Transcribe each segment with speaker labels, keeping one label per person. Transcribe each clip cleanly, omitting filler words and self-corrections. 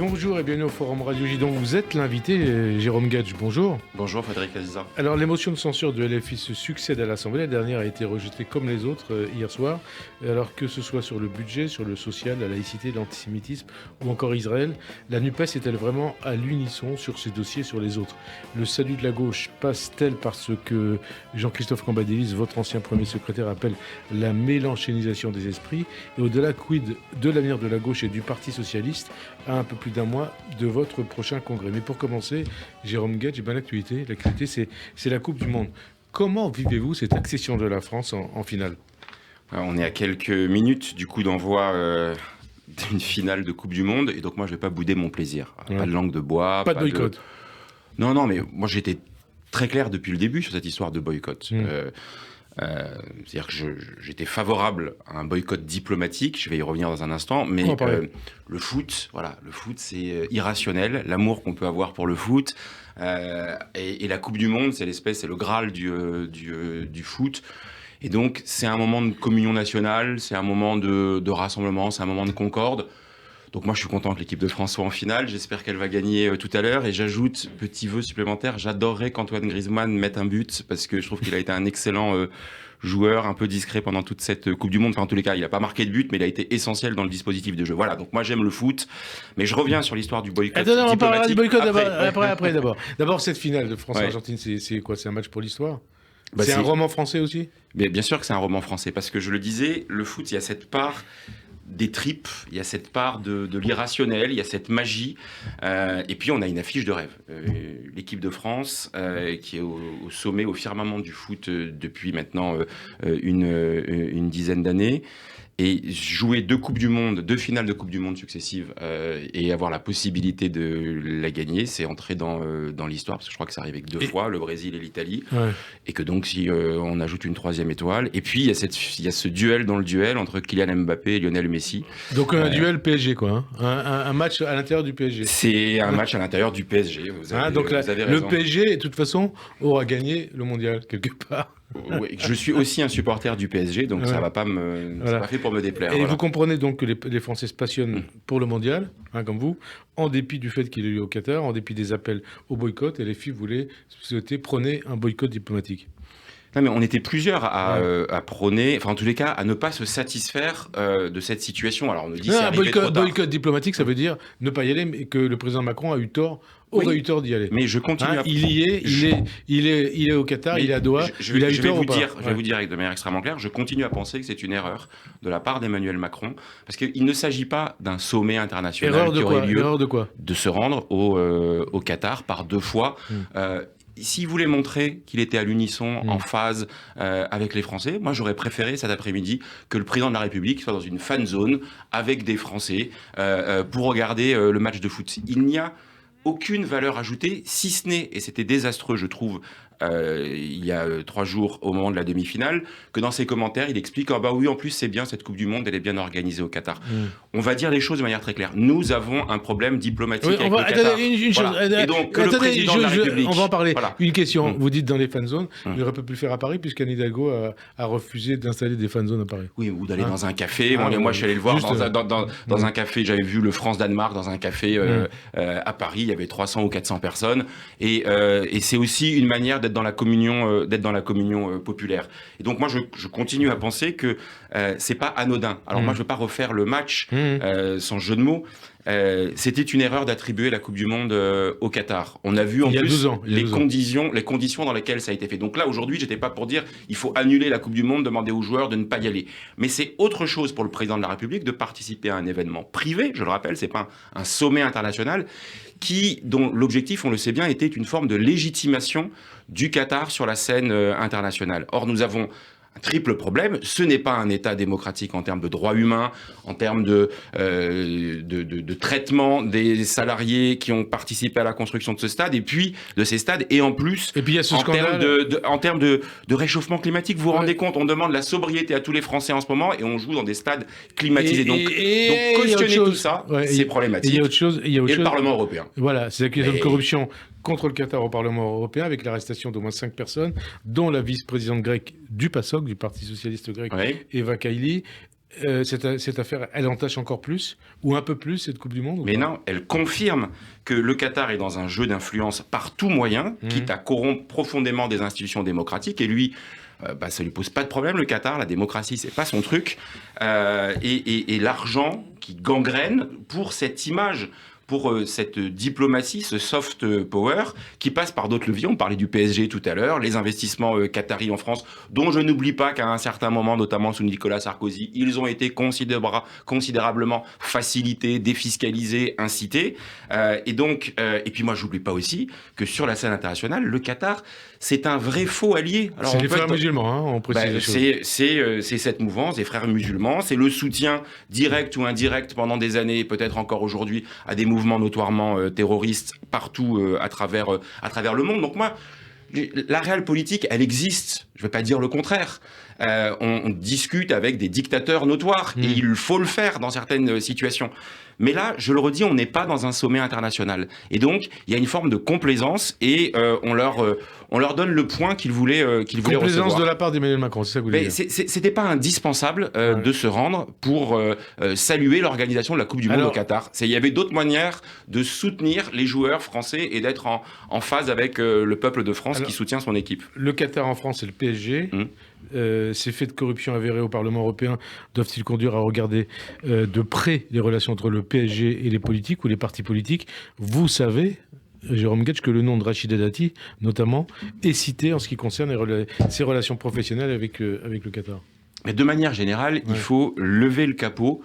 Speaker 1: Bonjour et bienvenue au Forum Radio J. Donc vous êtes l'invité, Jérôme Gage, bonjour.
Speaker 2: Bonjour Frédéric Aziza.
Speaker 1: Alors les motions de censure de LFI se succèdent à l'Assemblée. La dernière a été rejetée comme les autres hier soir. Alors que ce soit sur le budget, sur le social, la laïcité, l'antisémitisme ou encore Israël, la NUPES est-elle vraiment à l'unisson sur ces dossiers et sur les autres? Le salut de la gauche passe-t-elle par ce que Jean-Christophe Cambadélis, votre ancien premier secrétaire, appelle la mélanchénisation des esprits? Et au-delà, quid de l'avenir de la gauche et du Parti socialiste à un peu plus d'un mois de votre prochain congrès? Mais pour commencer, Jérôme Gage, l'actualité, c'est la Coupe du Monde. Comment vivez-vous cette accession de la France en finale?
Speaker 2: On est à quelques minutes du coup d'envoi d'une finale de Coupe du Monde, et donc moi je vais pas bouder mon plaisir. Ouais. Pas de langue de bois.
Speaker 1: Pas de boycott.
Speaker 2: Non, mais moi j'étais très clair depuis le début sur cette histoire de boycott. C'est-à-dire que j'étais favorable à un boycott diplomatique, je vais y revenir dans un instant, mais le foot, c'est irrationnel, l'amour qu'on peut avoir pour le foot, et la Coupe du Monde, c'est le Graal du foot. Et donc, c'est un moment de communion nationale, c'est un moment de rassemblement, c'est un moment de concorde. Donc moi, je suis content que l'équipe de France soit en finale. J'espère qu'elle va gagner tout à l'heure. Et j'ajoute, petit vœu supplémentaire, j'adorerais qu'Antoine Griezmann mette un but, parce que je trouve qu'il a été un excellent joueur, un peu discret pendant toute cette Coupe du Monde. Enfin, en tous les cas, il n'a pas marqué de but, mais il a été essentiel dans le dispositif de jeu. Voilà, donc moi, j'aime le foot. Mais je reviens sur l'histoire du boycott.
Speaker 1: Attends, on parlera du boycott après d'abord. D'abord, cette finale de France-Argentine, c'est quoi? C'est un match pour l'histoire? C'est un roman français aussi?
Speaker 2: Mais bien sûr que c'est un roman français, parce que je le disais, le foot, il y a cette part des tripes, il y a cette part de l'irrationnel, il y a cette magie, et puis on a une affiche de rêve. L'équipe de France, qui est au sommet, au firmament du foot depuis maintenant une dizaine d'années. Et jouer deux finales de Coupe du Monde successives et avoir la possibilité de la gagner, c'est entrer dans l'histoire, parce que je crois que ça arrive avec deux fois, le Brésil et l'Italie, et que donc si on ajoute une troisième étoile, et puis il y a ce duel dans le duel entre Kylian Mbappé et Lionel Messi.
Speaker 1: Donc un duel PSG quoi, un match à l'intérieur du PSG.
Speaker 2: C'est un match à l'intérieur du PSG, vous avez raison.
Speaker 1: Le PSG, de toute façon, aura gagné le mondial quelque part.
Speaker 2: Oui, je suis aussi un supporter du PSG, donc ça va pas c'est pas fait pour me déplaire.
Speaker 1: Et vous comprenez donc que les Français se passionnent pour le mondial, comme vous, en dépit du fait qu'il y a eu au Qatar, en dépit des appels au boycott, et les filles prôner un boycott diplomatique.
Speaker 2: Non, mais on était plusieurs à prôner, enfin en tous les cas, à ne pas se satisfaire de cette situation. Alors on nous dit c'est arrivé trop tard.
Speaker 1: Boycott diplomatique, ça veut dire ne pas y aller, mais que le président Macron a eu tort. Aurait eu tort d'y aller.
Speaker 2: Mais je continue
Speaker 1: il est au Qatar, il est à Doha.
Speaker 2: Je vais vous dire de manière extrêmement claire, je continue à penser que c'est une erreur de la part d'Emmanuel Macron, parce qu'il ne s'agit pas d'un sommet international qui aurait lieu de se rendre au Qatar par deux fois. S'il voulait montrer qu'il était à l'unisson, en phase avec les Français, moi j'aurais préféré cet après-midi que le président de la République soit dans une fan zone avec des Français pour regarder le match de foot. Il n'y a aucune valeur ajoutée, si ce n'est, et c'était désastreux je trouve, il y a 3 jours au moment de la demi-finale, que dans ses commentaires il explique oui en plus c'est bien cette Coupe du Monde, elle est bien organisée au Qatar. On va dire les choses de manière très claire, nous avons un problème diplomatique avec le Qatar. Et donc que le président de la République...
Speaker 1: On va en parler. Une question, vous dites dans les fan zones, il n'aurait pas pu le faire à Paris puisqu'Anne Hidalgo a refusé d'installer des fan zones à Paris.
Speaker 2: Oui, ou d'aller dans un café. Moi je suis allé le voir dans un café, j'avais vu le France-Danemark dans un café à Paris, il y avait 300 ou 400 personnes, et c'est aussi une manière d'être dans la communion populaire. Et donc moi je continue à penser que c'est pas anodin. Alors moi je veux pas refaire le match sans jeu de mots. C'était une erreur d'attribuer la Coupe du Monde au Qatar. On a vu en plus les conditions dans lesquelles ça a été fait. Donc là aujourd'hui j'étais pas pour dire il faut annuler la Coupe du Monde, demander aux joueurs de ne pas y aller. Mais c'est autre chose pour le président de la République de participer à un événement privé, je le rappelle, c'est pas un sommet international, dont l'objectif, on le sait bien, était une forme de légitimation du Qatar sur la scène internationale. Or, nous avons un triple problème. Ce n'est pas un État démocratique en termes de droits humains, en termes de traitement des salariés qui ont participé à la construction de ce stade, et puis de ces stades, et en plus, en termes de réchauffement climatique. Vous vous rendez compte, on demande la sobriété à tous les Français en ce moment, et on joue dans des stades climatisés. Donc cautionner tout ça, c'est problématique.
Speaker 1: Il y a autre chose.
Speaker 2: Le Parlement européen.
Speaker 1: Voilà, c'est l'accusation de corruption contre le Qatar au Parlement européen, avec l'arrestation d'au moins 5 personnes, dont la vice-présidente grecque du PASOK, du Parti socialiste grec, Eva Kaili, cette affaire, elle entache encore plus, ou un peu plus, cette Coupe du Monde?
Speaker 2: Mais non, elle confirme que le Qatar est dans un jeu d'influence par tout moyen, quitte à corrompre profondément des institutions démocratiques. Et lui, ça lui pose pas de problème, le Qatar. La démocratie, c'est pas son truc. Et l'argent qui gangrène pour cette image, pour cette diplomatie, ce soft power qui passe par d'autres leviers. On parlait du PSG tout à l'heure, les investissements qataris en France, dont je n'oublie pas qu'à un certain moment, notamment sous Nicolas Sarkozy, ils ont été considérablement facilités, défiscalisés, incités. Et puis moi, j'oublie pas aussi que sur la scène internationale, le Qatar, c'est un vrai faux allié.
Speaker 1: Alors, c'est les frères musulmans, hein, on précise.
Speaker 2: C'est cette mouvance des frères musulmans, c'est le soutien direct ou indirect pendant des années, peut-être encore aujourd'hui, à des mouvements notoirement terroristes partout à travers le monde. Donc moi, la réelle politique, elle existe. Je ne vais pas dire le contraire. On discute avec des dictateurs notoires et il faut le faire dans certaines situations. Mais là, je le redis, on n'est pas dans un sommet international. Et donc, il y a une forme de complaisance et on leur donne le point qu'ils voulaient recevoir.
Speaker 1: Complaisance de la part d'Emmanuel Macron, c'est ça que vous voulez dire.
Speaker 2: C'était pas indispensable de se rendre pour saluer l'organisation de la Coupe du Monde au Qatar. Il y avait d'autres manières de soutenir les joueurs français et d'être en phase avec le peuple de France qui soutient son équipe.
Speaker 1: Le Qatar en France, c'est le PSG. Ces faits de corruption avérés au Parlement européen doivent-ils conduire à regarder de près les relations entre le PSG et les politiques ou les partis politiques? Vous savez, Jérôme Guedj, que le nom de Rachida Dati, notamment, est cité en ce qui concerne ses relations professionnelles avec le Qatar.
Speaker 2: Mais de manière générale, il faut lever le capot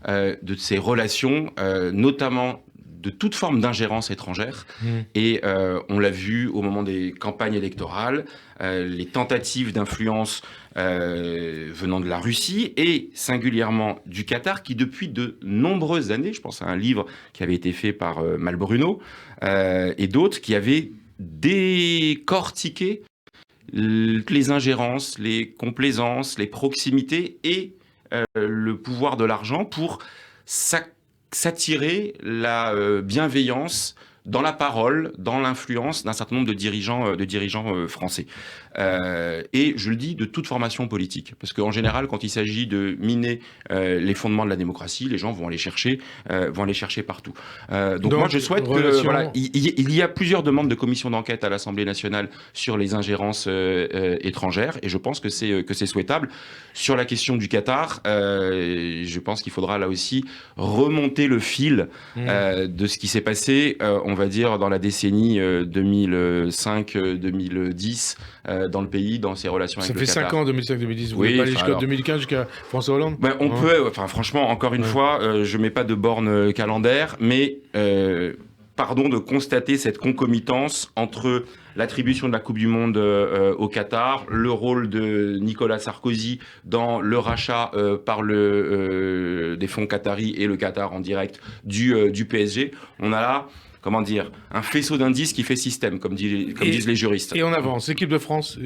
Speaker 2: de ces relations, notamment de toute forme d'ingérence étrangère. Et on l'a vu au moment des campagnes électorales, les tentatives d'influence venant de la Russie et singulièrement du Qatar, qui depuis de nombreuses années, je pense à un livre qui avait été fait par Malbruno et d'autres, qui avaient décortiqué les ingérences, les complaisances, les proximités et le pouvoir de l'argent pour s'attirer la bienveillance dans la parole, dans l'influence d'un certain nombre de dirigeants français. Et je le dis de toute formation politique, parce qu'en général, quand il s'agit de miner les fondements de la démocratie, les gens vont aller chercher partout. Donc moi, je souhaite que il y a plusieurs demandes de commission d'enquête à l'Assemblée nationale sur les ingérences étrangères, et je pense que c'est souhaitable. Sur la question du Qatar, je pense qu'il faudra là aussi remonter le fil de ce qui s'est passé, on va dire, dans la décennie 2005-2010 dans le pays, dans ses relations avec le Qatar.
Speaker 1: Ça fait 5 ans, 2005-2010. Vous voulez pas aller jusqu'à 2015, jusqu'à François Hollande?
Speaker 2: On peut, franchement, encore une fois, je mets pas de borne calendaire, mais pardon de constater cette concomitance entre l'attribution de la Coupe du Monde au Qatar, le rôle de Nicolas Sarkozy dans le rachat par des fonds qataris et le Qatar en direct du PSG. On a là, comment dire, un faisceau d'indices qui fait système, comme disent les juristes.
Speaker 1: Et on avance. L'équipe de France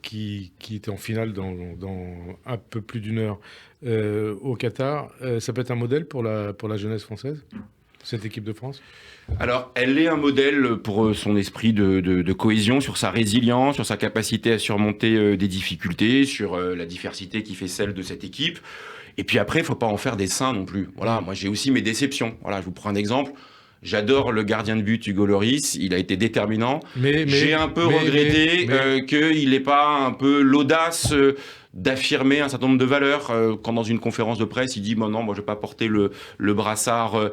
Speaker 1: qui était en finale dans un peu plus d'une heure au Qatar, ça peut être un modèle pour la jeunesse française, cette équipe de France?
Speaker 2: Alors, elle est un modèle pour son esprit de cohésion, sur sa résilience, sur sa capacité à surmonter des difficultés, sur la diversité qui fait celle de cette équipe. Et puis après, il ne faut pas en faire des saints non plus. Voilà, moi j'ai aussi mes déceptions. Voilà, je vous prends un exemple. J'adore le gardien de but Hugo Lloris, il a été déterminant. J'ai un peu regretté qu'il n'ait pas un peu l'audace d'affirmer un certain nombre de valeurs. Quand dans une conférence de presse, il dit non, moi je ne vais pas porter le brassard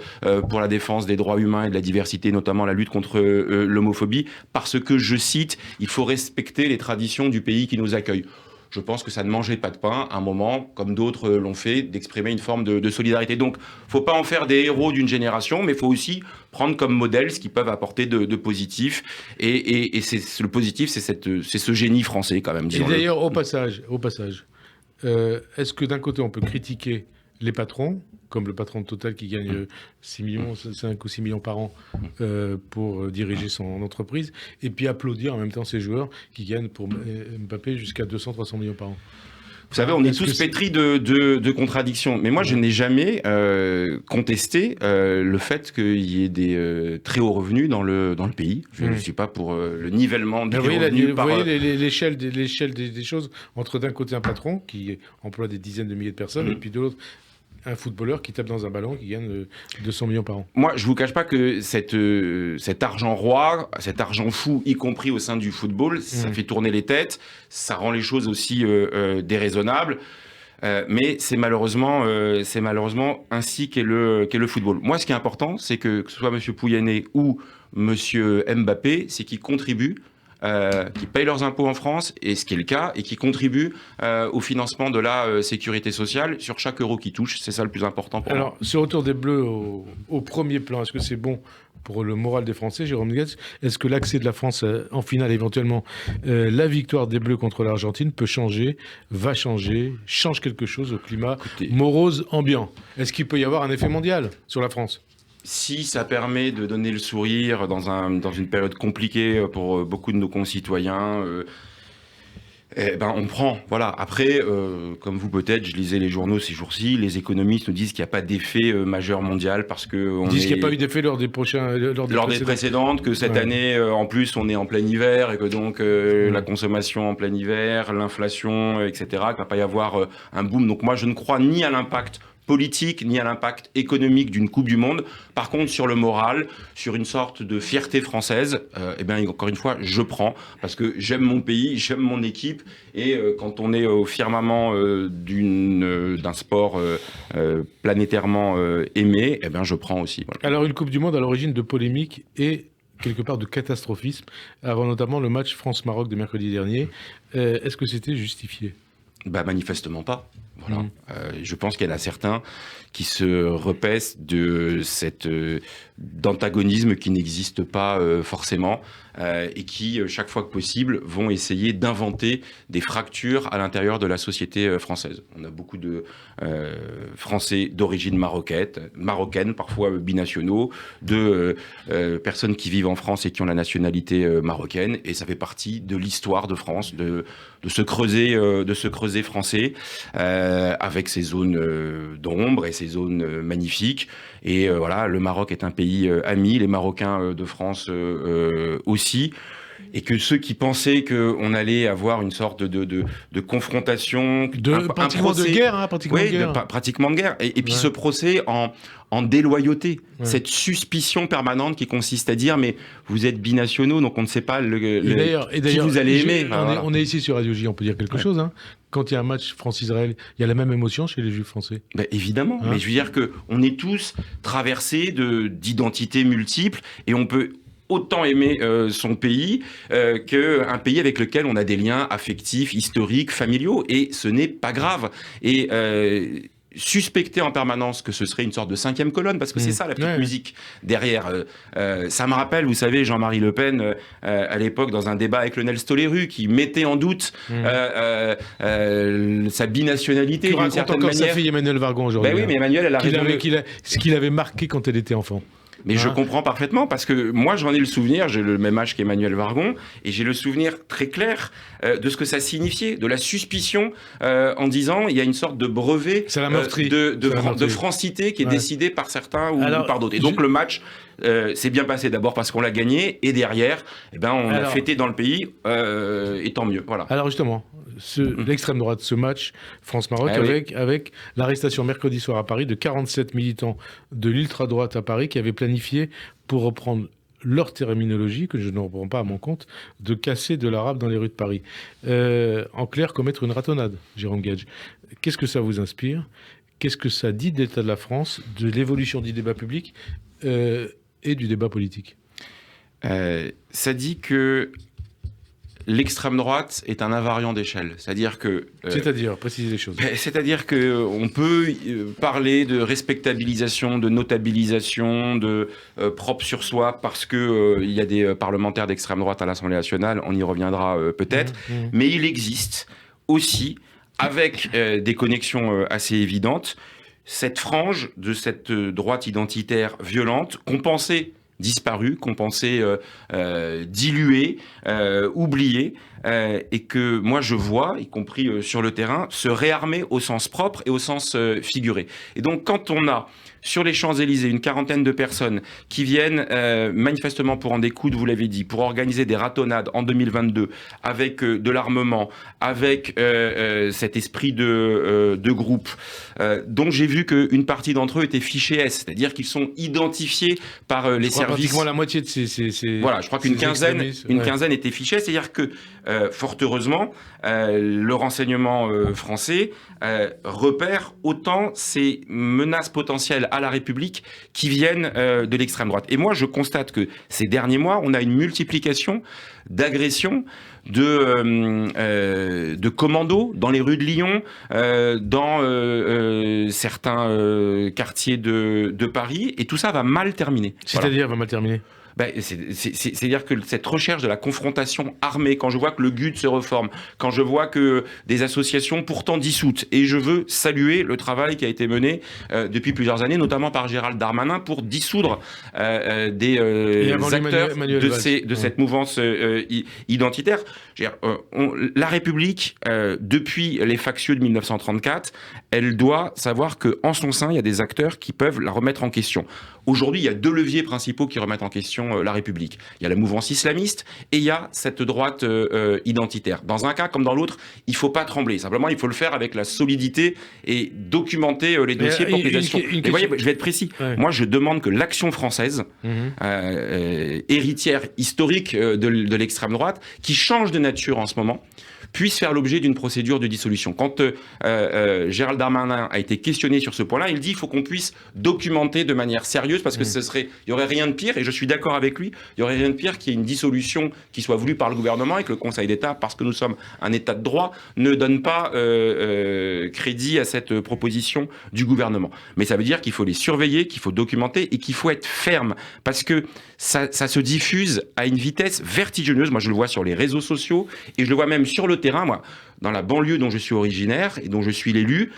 Speaker 2: pour la défense des droits humains et de la diversité, notamment la lutte contre l'homophobie, parce que, je cite, il faut respecter les traditions du pays qui nous accueille. Je pense que ça ne mangeait pas de pain, à un moment, comme d'autres l'ont fait, d'exprimer une forme de solidarité. Donc, il ne faut pas en faire des héros d'une génération, mais il faut aussi prendre comme modèle ce qu'ils peuvent apporter de positif. Et le positif, c'est ce génie français, quand même, disons-le.
Speaker 1: Et d'ailleurs, au passage, est-ce que d'un côté, on peut critiquer les patrons, comme le patron de Total qui gagne 5 ou 6 millions par an pour diriger son entreprise, et puis applaudir en même temps ces joueurs qui gagnent pour Mbappé jusqu'à 200-300 millions par an?
Speaker 2: Vous savez, on est tous pétris de contradictions. Mais moi, je n'ai jamais contesté le fait qu'il y ait des très hauts revenus dans le pays. Je ne suis pas pour le nivellement des revenus.
Speaker 1: Vous voyez l'échelle des choses entre d'un côté un patron qui emploie des dizaines de milliers de personnes et puis de l'autre un footballeur qui tape dans un ballon qui gagne 200 millions par an. Moi,
Speaker 2: je ne vous cache pas que cet argent roi, cet argent fou, y compris au sein du football, ça fait tourner les têtes, ça rend les choses aussi déraisonnables. Mais c'est malheureusement ainsi qu'est le football. Moi, ce qui est important, c'est que ce soit M. Pouyanné ou M. Mbappé, c'est qu'ils contribuent, qui payent leurs impôts en France, et ce qui est le cas, et qui contribuent au financement de la sécurité sociale sur chaque euro qu'ils touchent. C'est ça le plus important pour moi.
Speaker 1: Alors, ce retour des Bleus au premier plan, est-ce que c'est bon pour le moral des Français, Jérôme Guedj? Est-ce que l'accès de la France en finale, éventuellement, la victoire des Bleus contre l'Argentine peut changer, va changer, change quelque chose au climat morose ambiant? Est-ce qu'il peut y avoir un effet mondial sur la France?
Speaker 2: Si ça permet de donner le sourire dans une période compliquée pour beaucoup de nos concitoyens, on prend. Voilà. Après, comme vous peut-être, je lisais les journaux ces jours-ci, les économistes nous disent qu'il n'y a pas d'effet majeur mondial parce que...
Speaker 1: Ils disent qu'il n'y a pas eu d'effet lors des
Speaker 2: précédentes, que cette année, en plus, on est en plein hiver et que donc la consommation en plein hiver, l'inflation, etc., qu'il ne va pas y avoir un boom. Donc moi, je ne crois ni à l'impact politique ni à l'impact économique d'une Coupe du Monde. Par contre, sur le moral, sur une sorte de fierté française, encore une fois, je prends parce que j'aime mon pays, j'aime mon équipe et quand on est au firmament d'un sport planétairement aimé, je prends aussi. Voilà.
Speaker 1: Alors, une Coupe du Monde à l'origine de polémiques et quelque part de catastrophisme, avant notamment le match France-Maroc de mercredi dernier. Est-ce que c'était justifié ?
Speaker 2: Manifestement pas. Voilà. Je pense qu'il y en a certains qui se repaissent d'antagonisme qui n'existe pas forcément et qui, chaque fois que possible, vont essayer d'inventer des fractures à l'intérieur de la société française. On a beaucoup de Français d'origine marocaine, parfois binationaux, de personnes qui vivent en France et qui ont la nationalité marocaine, et ça fait partie de l'histoire de France, de ce creuset français, avec ses zones d'ombre et ses zones magnifiques. Et voilà, le Maroc est un pays ami, les Marocains de France aussi. Et que ceux qui pensaient qu'on allait avoir une sorte de confrontation...
Speaker 1: pratiquement de guerre.
Speaker 2: Pratiquement de guerre. Et puis ce procès en déloyauté. Ouais. Cette suspicion permanente qui consiste à dire mais vous êtes binationaux, donc on ne sait pas qui vous allez aimer.
Speaker 1: On est ici sur Radio J, on peut dire quelque chose. Hein. Quand il y a un match France-Israël, il y a la même émotion chez les Juifs français.
Speaker 2: Évidemment, mais je veux dire qu'on est tous traversés d'identités multiples et on peut autant aimer son pays qu'un pays avec lequel on a des liens affectifs, historiques, familiaux, et ce n'est pas grave. Et suspecter en permanence que ce serait une sorte de cinquième colonne, parce que c'est ça la petite musique derrière. Ça me rappelle, vous savez, Jean-Marie Le Pen, à l'époque, dans un débat avec Lionel Stoléru, qui mettait en doute sa binationalité.
Speaker 1: Tu racontes encore sa fille Emmanuelle Vargon aujourd'hui.
Speaker 2: Oui, mais Emmanuelle, elle a
Speaker 1: ce qu'il avait marqué quand elle était enfant.
Speaker 2: Mais je comprends parfaitement parce que moi j'en ai le souvenir, j'ai le même âge qu'Emmanuelle Vargon et j'ai le souvenir très clair de ce que ça signifiait, de la suspicion en disant il y a une sorte de brevet de francité qui est décidé par certains ou par d'autres. Et donc le match s'est bien passé d'abord parce qu'on l'a gagné et derrière on a fêté dans le pays et tant mieux. Voilà.
Speaker 1: Alors justement, l'extrême droite, ce match France-Maroc avec l'arrestation mercredi soir à Paris de 47 militants de l'ultra-droite à Paris qui avaient planifié, pour reprendre leur terminologie, que je ne reprends pas à mon compte, de casser de l'arabe dans les rues de Paris. En clair, commettre une ratonnade, Jérôme Guedj. Qu'est-ce que ça vous inspire ? Qu'est-ce que ça dit de l'état de la France, de l'évolution du débat public et du débat politique ?
Speaker 2: Ça dit que l'extrême droite est un invariant d'échelle. C'est-à-dire que...
Speaker 1: c'est-à-dire, précisez les choses.
Speaker 2: C'est-à-dire qu'on peut parler de respectabilisation, de notabilisation, de propre sur soi, parce qu'il y a des parlementaires d'extrême droite à l'Assemblée nationale, on y reviendra peut-être, mais il existe aussi, avec des connexions assez évidentes, cette frange de cette droite identitaire violente qu'on pensait disparu, qu'on pensait dilué, oublié, et que moi je vois, y compris sur le terrain, se réarmer au sens propre et au sens figuré. Et donc quand on a sur les Champs-Élysées une quarantaine de personnes qui viennent manifestement pour en découdre, vous l'avez dit, pour organiser des ratonnades en 2022 avec de l'armement, avec cet esprit de groupe, dont j'ai vu qu'une partie d'entre eux étaient fichés S, c'est-à-dire qu'ils sont identifiés par les services.
Speaker 1: Pratiquement la moitié de ces
Speaker 2: voilà, je crois qu'une quinzaine étaient fichés, c'est-à-dire que fort heureusement, le renseignement français repère autant ces menaces potentielles à la République qui viennent de l'extrême droite. Et moi, je constate que ces derniers mois, on a une multiplication d'agressions, de commandos dans les rues de Lyon, dans certains quartiers de Paris, et tout ça va mal terminer.
Speaker 1: C'est-à-dire va mal terminer.
Speaker 2: C'est-à-dire que cette recherche de la confrontation armée, quand je vois que le GUD se reforme, quand je vois que des associations pourtant dissoutes, et je veux saluer le travail qui a été mené depuis plusieurs années, notamment par Gérald Darmanin, pour dissoudre des acteurs de cette mouvance identitaire. La République, depuis les factieux de 1934, elle doit savoir qu'en son sein, il y a des acteurs qui peuvent la remettre en question. Aujourd'hui, il y a deux leviers principaux qui remettent en question la République. Il y a la mouvance islamiste et il y a cette droite identitaire. Dans un cas comme dans l'autre, il ne faut pas trembler. Simplement, il faut le faire avec la solidité et documenter les dossiers pour que les actions... Vous voyez, je vais être précis. Ouais. Moi, je demande que l'action française, héritière historique de l'extrême droite, qui change de nature en ce moment, puisse faire l'objet d'une procédure de dissolution. Quand Gérald Darmanin a été questionné sur ce point-là, il dit qu'il faut qu'on puisse documenter de manière sérieuse parce que il y aurait rien de pire, et je suis d'accord avec lui, il y aurait rien de pire qu'il y ait une dissolution qui soit voulue par le gouvernement et que le Conseil d'État, parce que nous sommes un État de droit, ne donne pas crédit à cette proposition du gouvernement. Mais ça veut dire qu'il faut les surveiller, qu'il faut documenter et qu'il faut être ferme parce que ça se diffuse à une vitesse vertigineuse. Moi, je le vois sur les réseaux sociaux et je le vois même sur le terrain, moi, dans la banlieue dont je suis originaire et dont je suis l'élu,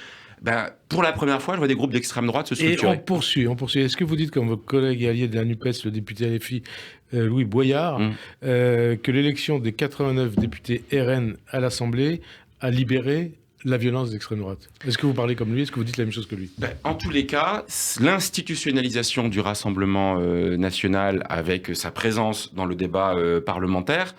Speaker 2: pour la première fois, je vois des groupes d'extrême droite se structurer.
Speaker 1: Et on poursuit. Est-ce que vous dites, comme votre collègue et allié de la NUPES, le député LFI, Louis Boyard, que l'élection des 89 députés RN à l'Assemblée a libéré la violence d'extrême droite? Est-ce que vous parlez comme lui? Est-ce que vous dites la même chose que lui?
Speaker 2: En tous les cas, l'institutionnalisation du Rassemblement national avec sa présence dans le débat parlementaire,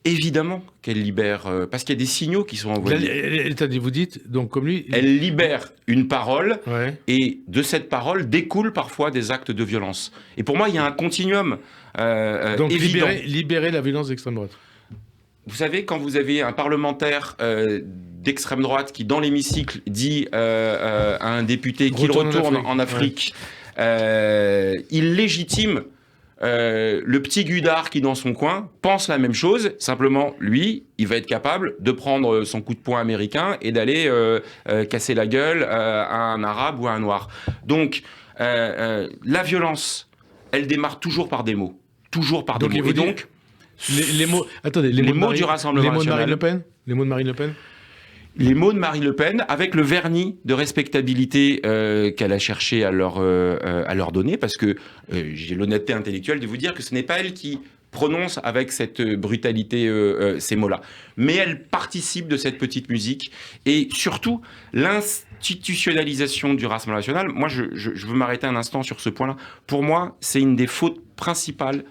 Speaker 2: évidemment qu'elle libère, parce qu'il y a des signaux qui sont envoyés.
Speaker 1: Vous dites, donc comme lui...
Speaker 2: Elle libère une parole, et de cette parole découlent parfois des actes de violence. Et pour moi, il y a un continuum
Speaker 1: donc
Speaker 2: évident.
Speaker 1: Libérer la violence d'extrême droite.
Speaker 2: Vous savez, quand vous avez un parlementaire d'extrême droite qui, dans l'hémicycle, dit à un député qu'il retourne en Afrique, il légitime le petit Gudard qui, dans son coin, pense la même chose. Simplement, lui, il va être capable de prendre son coup de poing américain et d'aller casser la gueule à un arabe ou à un noir. Donc, la violence, elle démarre toujours par des mots. Toujours par des mots. Et donc...
Speaker 1: Les mots, attendez, les mots du Rassemblement national. Les mots de Marine Le Pen.
Speaker 2: Les mots de Marine Le Pen, avec le vernis de respectabilité qu'elle a cherché à leur donner, parce que j'ai l'honnêteté intellectuelle de vous dire que ce n'est pas elle qui prononce avec cette brutalité ces mots-là. Mais elle participe de cette petite musique. Et surtout, l'institutionnalisation du Rassemblement national, moi je veux m'arrêter un instant sur ce point-là. Pour moi, c'est une des fautes principales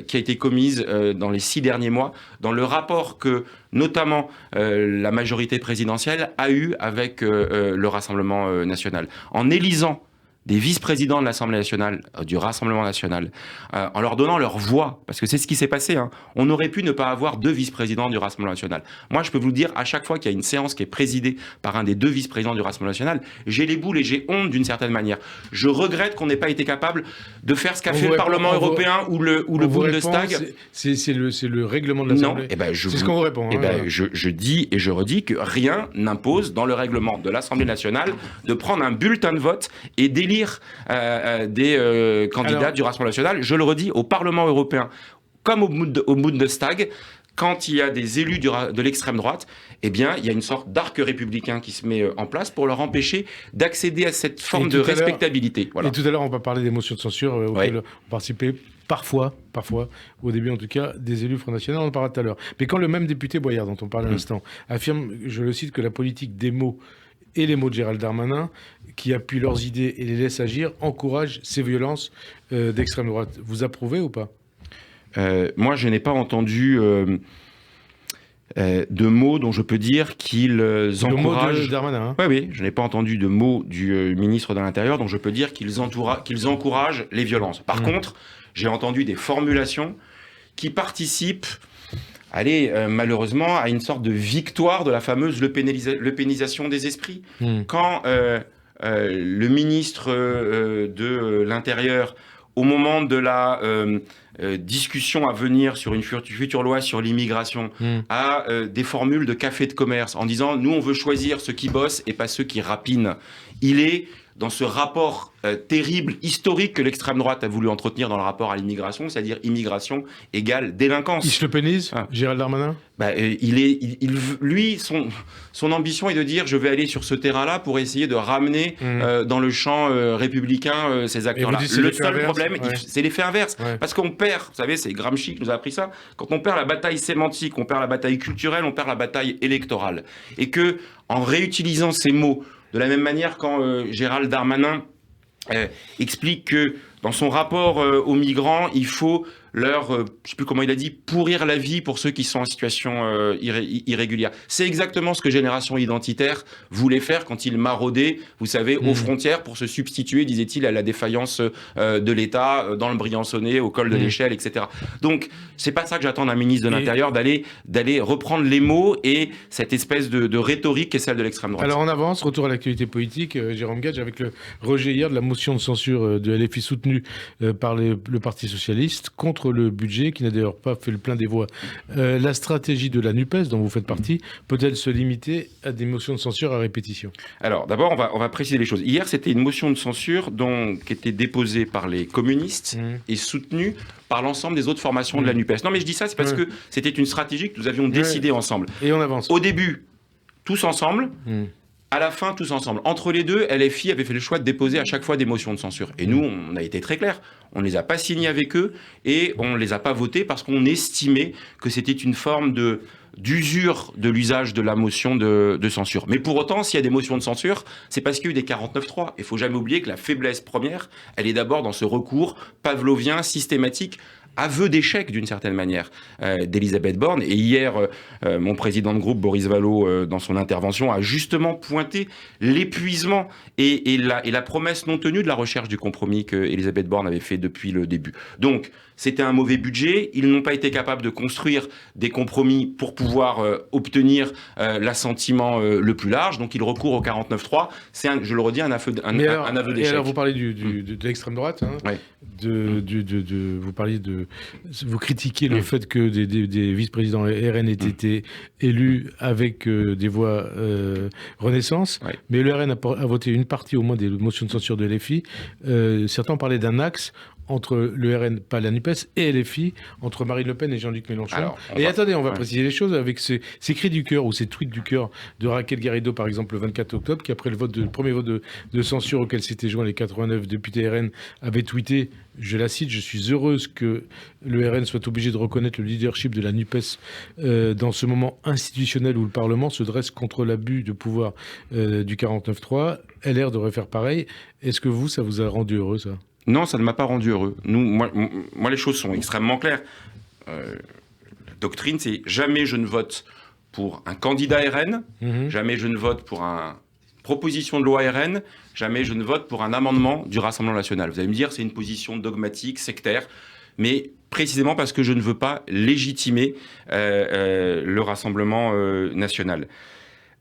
Speaker 2: qui a été commise dans les 6 derniers mois, dans le rapport que, notamment, la majorité présidentielle a eu avec le Rassemblement national. En élisant des vice-présidents de l'Assemblée nationale, du Rassemblement national, en leur donnant leur voix, parce que c'est ce qui s'est passé, hein. On aurait pu ne pas avoir 2 vice-présidents du Rassemblement national. Moi, je peux vous le dire, à chaque fois qu'il y a une séance qui est présidée par un des 2 vice-présidents du Rassemblement national, j'ai les boules et j'ai honte d'une certaine manière. Je regrette qu'on n'ait pas été capable de faire ce qu'a fait le Parlement européen ou le Bundestag.
Speaker 1: C'est le règlement de l'Assemblée.
Speaker 2: Non,
Speaker 1: c'est ce qu'on vous répond.
Speaker 2: Je dis et je redis que rien n'impose dans le règlement de l'Assemblée nationale de prendre un bulletin de vote et d'élire des candidats du Rassemblement national. Je le redis, au Parlement européen, comme au Bundestag, quand il y a des élus de l'extrême droite, eh bien, il y a une sorte d'arc républicain qui se met en place pour leur empêcher d'accéder à cette forme de respectabilité.
Speaker 1: Voilà. Et tout à l'heure, on va parler des motions de censure auxquelles ont participé parfois, au début en tout cas, des élus Front National, on en parlera tout à l'heure. Mais quand le même député Boyard, dont on parle à l'instant, affirme, je le cite, que la politique des mots et les mots de Gérald Darmanin, qui appuient leurs idées et les laissent agir, encouragent ces violences d'extrême droite. Vous approuvez ou pas ?
Speaker 2: Moi, je n'ai pas entendu de mots dont je peux dire qu'ils encouragent...
Speaker 1: Le mot de Darmanin, hein.
Speaker 2: Oui, je n'ai pas entendu de mots du ministre de l'Intérieur dont je peux dire qu'ils encouragent les violences. Par contre, j'ai entendu des formulations qui participent, malheureusement, à une sorte de victoire de la fameuse lepénisation des esprits. Quand le ministre de l'Intérieur, au moment de la discussion à venir sur une future loi sur l'immigration, a des formules de café de commerce en disant « nous, on veut choisir ceux qui bossent et pas ceux qui rapinent ». Il est dans ce rapport terrible, historique que l'extrême droite a voulu entretenir dans le rapport à l'immigration, c'est-à-dire immigration égale délinquance.
Speaker 1: Il se le pénise, Gérald Darmanin ?
Speaker 2: Lui, son ambition est de dire je vais aller sur ce terrain-là pour essayer de ramener dans le champ républicain ces acteurs-là. Le seul problème, c'est l'effet inverse. Parce qu'on perd, vous savez, c'est Gramsci qui nous a appris ça, quand on perd la bataille sémantique, on perd la bataille culturelle, on perd la bataille électorale. Et que, en réutilisant ces mots, de la même manière quand Gérald Darmanin explique que dans son rapport aux migrants, il faut leur, je ne sais plus comment il a dit, pourrir la vie pour ceux qui sont en situation irrégulière. C'est exactement ce que Génération Identitaire voulait faire quand il maraudait, vous savez, aux frontières pour se substituer, disait-il, à la défaillance de l'État dans le Briançonnais, au col de l'Échelle, etc. Donc, c'est pas ça que j'attends d'un ministre de l'Intérieur, d'aller reprendre les mots et cette espèce de rhétorique qui est celle de l'extrême droite.
Speaker 1: Alors on avance, retour à l'actualité politique, Jérôme Gage, avec le rejet hier de la motion de censure de LFI soutenue par le Parti Socialiste contre le budget, qui n'a d'ailleurs pas fait le plein des voix. La stratégie de la NUPES, dont vous faites partie, peut-elle se limiter à des motions de censure à répétition ?
Speaker 2: Alors, d'abord, on va préciser les choses. Hier, c'était une motion de censure qui était déposée par les communistes et soutenue par l'ensemble des autres formations de la NUPES. Non, mais je dis ça, c'est parce que c'était une stratégie que nous avions décidée ensemble.
Speaker 1: Et on avance.
Speaker 2: Au début, tous ensemble. À la fin, tous ensemble. Entre les deux, LFI avait fait le choix de déposer à chaque fois des motions de censure. Et nous, on a été très clairs. On ne les a pas signées avec eux et on ne les a pas votées parce qu'on estimait que c'était une forme d'usure de l'usage de la motion de censure. Mais pour autant, s'il y a des motions de censure, c'est parce qu'il y a eu des 49.3. Il ne faut jamais oublier que la faiblesse première, elle est d'abord dans ce recours pavlovien systématique, aveu d'échec d'une certaine manière d'Elisabeth Borne. Et hier, mon président de groupe, Boris Vallaud, dans son intervention, a justement pointé l'épuisement et la promesse non tenue de la recherche du compromis que Elisabeth Borne avait fait depuis le début. Donc, c'était un mauvais budget. Ils n'ont pas été capables de construire des compromis pour pouvoir obtenir l'assentiment le plus large. Donc, ils recourent au 49.3. C'est, je le redis, un aveu d'échec.
Speaker 1: Et alors, vous parlez de l'extrême droite. Hein, vous critiquez le fait que des vice-présidents RN aient été élus avec des voix Renaissance. Mais le RN a voté une partie au moins des motions de censure de LFI. Certains parlaient d'un axe entre le RN, pas la NUPES, et LFI, entre Marine Le Pen et Jean-Luc Mélenchon. Alors, on va préciser les choses avec ces cris du cœur ou ces tweets du cœur de Raquel Garrido, par exemple, le 24 octobre, qui après le premier vote de censure auquel s'étaient joints les 89 députés RN, avait tweeté, je la cite, « Je suis heureuse que le RN soit obligé de reconnaître le leadership de la NUPES dans ce moment institutionnel où le Parlement se dresse contre l'abus de pouvoir du 49.3. LR devrait faire pareil. » Est-ce que ça vous a rendu heureux, ça ?
Speaker 2: Non, ça ne m'a pas rendu heureux. Moi, les choses sont extrêmement claires. La doctrine, c'est jamais je ne vote pour un candidat RN, jamais je ne vote pour une proposition de loi RN, jamais je ne vote pour un amendement du Rassemblement national. Vous allez me dire, c'est une position dogmatique, sectaire, mais précisément parce que je ne veux pas légitimer le Rassemblement national.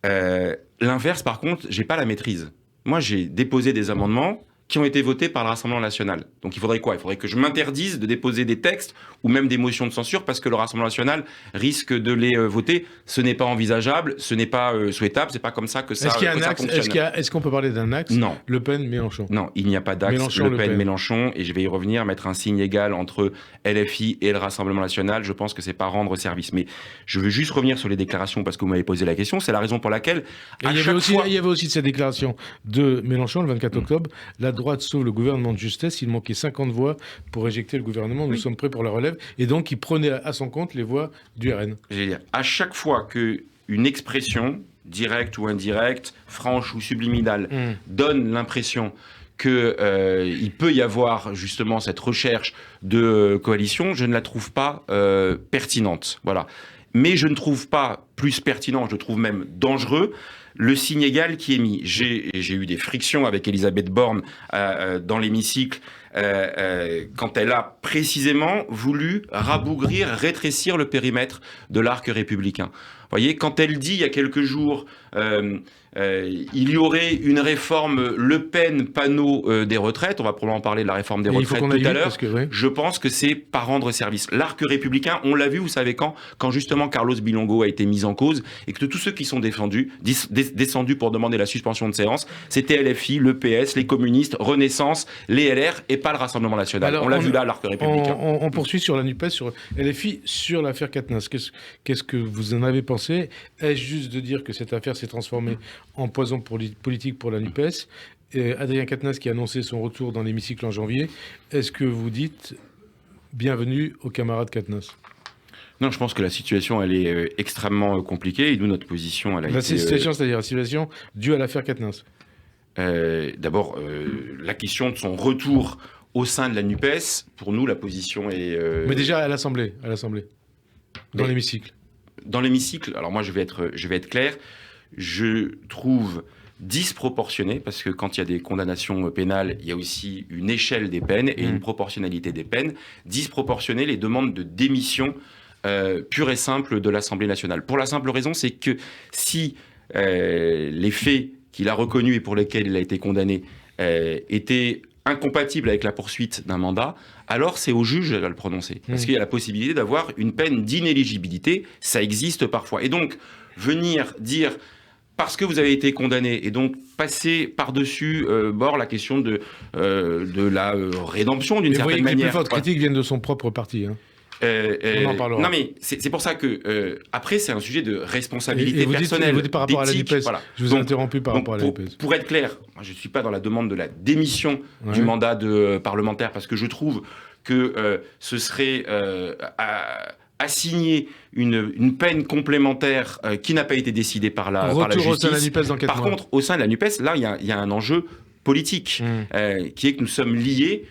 Speaker 2: L'inverse, par contre, j'ai pas la maîtrise. Moi, j'ai déposé des amendements qui ont été votés par le Rassemblement national. Donc il faudrait quoi? Il faudrait que je m'interdise de déposer des textes ou même des motions de censure parce que le Rassemblement national risque de les voter. Ce n'est pas envisageable, ce n'est pas souhaitable, c'est pas comme ça que ça fonctionne.
Speaker 1: Est-ce qu'on peut parler d'un axe?
Speaker 2: Non.
Speaker 1: Le Pen, Mélenchon.
Speaker 2: Non, il n'y a pas d'axe Le Pen, Mélenchon, et je vais y revenir, mettre un signe égal entre LFI et le Rassemblement national, je pense que c'est pas rendre service. Mais je veux juste revenir sur les déclarations parce que vous m'avez posé la question, c'est la raison pour laquelle
Speaker 1: il y avait aussi cette déclaration de Mélenchon le 24 octobre, la droite sauve le gouvernement de justesse, il manquait 50 voix pour éjecter le gouvernement, nous sommes prêts pour la relève, et donc il prenait à son compte les voix du RN.
Speaker 2: À chaque fois qu'une expression, directe ou indirecte, franche ou subliminale, donne l'impression qu'il peut y avoir justement cette recherche de coalition, je ne la trouve pas pertinente. Voilà. Mais je ne trouve pas plus pertinent, je trouve même dangereux, le signe égal qui est mis. J'ai eu des frictions avec Elisabeth Borne dans l'hémicycle quand elle a précisément voulu rabougrir, rétrécir le périmètre de l'arc républicain. Vous voyez, quand elle dit il y a quelques jours il y aurait une réforme Le Pen-Panot des retraites, on va probablement parler de la réforme des retraites tout à l'heure, je pense que c'est pas rendre service. L'arc républicain, on l'a vu, vous savez quand justement Carlos Bilongo a été mis en cause et que tous ceux qui sont descendus pour demander la suspension de séance, c'était LFI, le PS, les communistes, Renaissance, les LR et pas le Rassemblement national. Alors, on l'a vu là, l'arc républicain.
Speaker 1: On poursuit sur la NUPES, sur LFI, sur l'affaire Quatennens. Qu'est-ce que vous en avez pensé? Est-ce juste de dire que cette affaire s'est transformée en poison politique pour la NUPES? Adrien Quatennens qui a annoncé son retour dans l'hémicycle en janvier. Est-ce que vous dites bienvenue aux camarades Quatennens?
Speaker 2: Non, je pense que la situation, elle est extrêmement compliquée et nous, notre position, elle a été...
Speaker 1: situation, c'est-à-dire la situation due à l'affaire Quatennens.
Speaker 2: D'abord, la question de son retour au sein de la NUPES, pour nous, la position est...
Speaker 1: Mais déjà à l'Assemblée, dans l'hémicycle.
Speaker 2: Dans l'hémicycle, alors moi, je vais être clair, je trouve disproportionné, parce que quand il y a des condamnations pénales, il y a aussi une échelle des peines et une proportionnalité des peines, disproportionné les demandes de démission pure et simple de l'Assemblée nationale. Pour la simple raison, c'est que si les faits qu'il a reconnus et pour lesquels il a été condamné étaient incompatibles avec la poursuite d'un mandat, alors c'est au juge de le prononcer. Parce qu'il y a la possibilité d'avoir une peine d'inéligibilité, ça existe parfois. Et donc, venir dire... parce que vous avez été condamné, et donc passer par-dessus bord la question de la rédemption d'une certaine manière.
Speaker 1: Les plus fortes critiques viennent de son propre parti. On en parlera.
Speaker 2: Non mais c'est pour ça que après c'est un sujet de responsabilité personnelle.
Speaker 1: Vous dites par rapport à la NUPES. Voilà. Je vous ai interrompu par rapport à la NUPES.
Speaker 2: Pour être clair, moi, je ne suis pas dans la demande de la démission du mandat de parlementaire parce que je trouve que ce serait assigner une peine complémentaire qui n'a pas été décidée par la justice.
Speaker 1: Au sein de la NUPES dans 4 mois.
Speaker 2: Par contre, au sein de la NUPES, là, il y a un enjeu politique qui est que nous sommes liés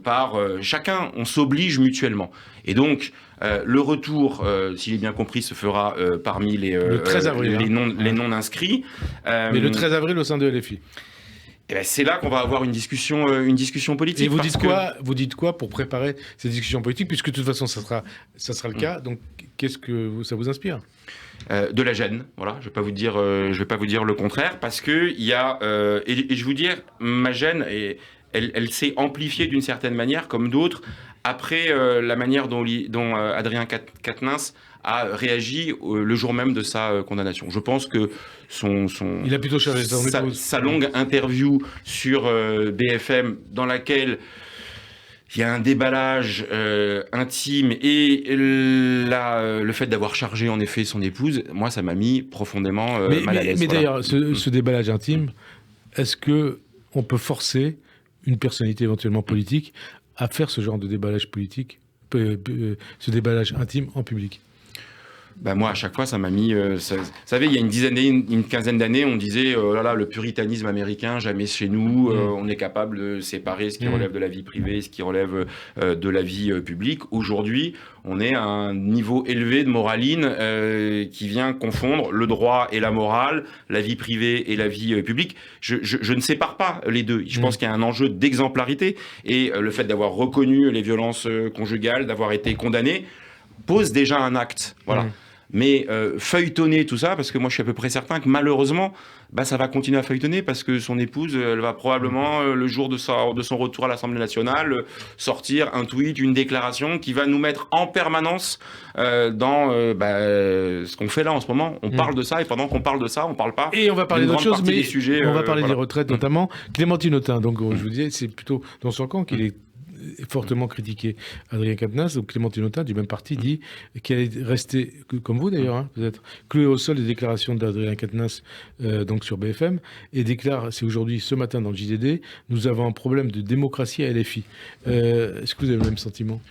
Speaker 2: par chacun, on s'oblige mutuellement. Et donc, le retour, si j'ai bien compris, se fera parmi les non inscrits.
Speaker 1: Mais le 13 avril au sein de LFI.
Speaker 2: Et ben c'est là qu'on va avoir une discussion politique.
Speaker 1: Et vous dites quoi pour préparer ces discussions politiques, puisque de toute façon ça sera le cas. Donc qu'est-ce que ça vous inspire?
Speaker 2: De la gêne, voilà. Je vais pas vous dire le contraire, parce que il y a et je vous dire ma gêne elle s'est amplifiée d'une certaine manière, comme d'autres, après la manière dont Adrien Quatennens a réagi le jour même de sa condamnation. Je pense que
Speaker 1: il a plutôt chargé
Speaker 2: sa longue interview sur BFM, dans laquelle il y a un déballage intime et le fait d'avoir chargé en effet son épouse, moi ça m'a mis profondément mal à l'aise.
Speaker 1: Mais d'ailleurs, ce déballage intime, est-ce qu'on peut forcer une personnalité éventuellement politique à faire ce genre de déballage politique, ce déballage intime en public?
Speaker 2: Ben moi, à chaque fois, ça m'a mis... vous savez, il y a une quinzaine d'années, on disait oh là là, le puritanisme américain, jamais chez nous, on est capable de séparer ce qui relève de la vie privée, ce qui relève de la vie publique. Aujourd'hui, on est à un niveau élevé de moraline qui vient confondre le droit et la morale, la vie privée et la vie publique. Je ne sépare pas les deux. Je pense qu'il y a un enjeu d'exemplarité. Et le fait d'avoir reconnu les violences conjugales, d'avoir été condamné, pose déjà un acte. Voilà. Mais feuilletonner tout ça, parce que moi je suis à peu près certain que malheureusement, ça va continuer à feuilletonner parce que son épouse, elle va probablement, le jour de son retour à l'Assemblée nationale, sortir un tweet, une déclaration qui va nous mettre en permanence dans ce qu'on fait là en ce moment. On parle de ça, et pendant qu'on parle de ça, on parle pas.
Speaker 1: Et on va parler d'autres choses, mais on va parler
Speaker 2: voilà.
Speaker 1: des retraites notamment. Clémentine Autain, donc je vous disais, c'est plutôt dans son camp qu'il est fortement critiqué. Adrien Quatennens, donc Clémentine Autain, du même parti, dit qu'elle est restée, comme vous d'ailleurs, peut-être, clouée au sol des déclarations d'Adrien Quatennens donc sur BFM, et déclare, c'est aujourd'hui, ce matin dans le JDD, nous avons un problème de démocratie à LFI. Est-ce que vous avez le même sentiment ?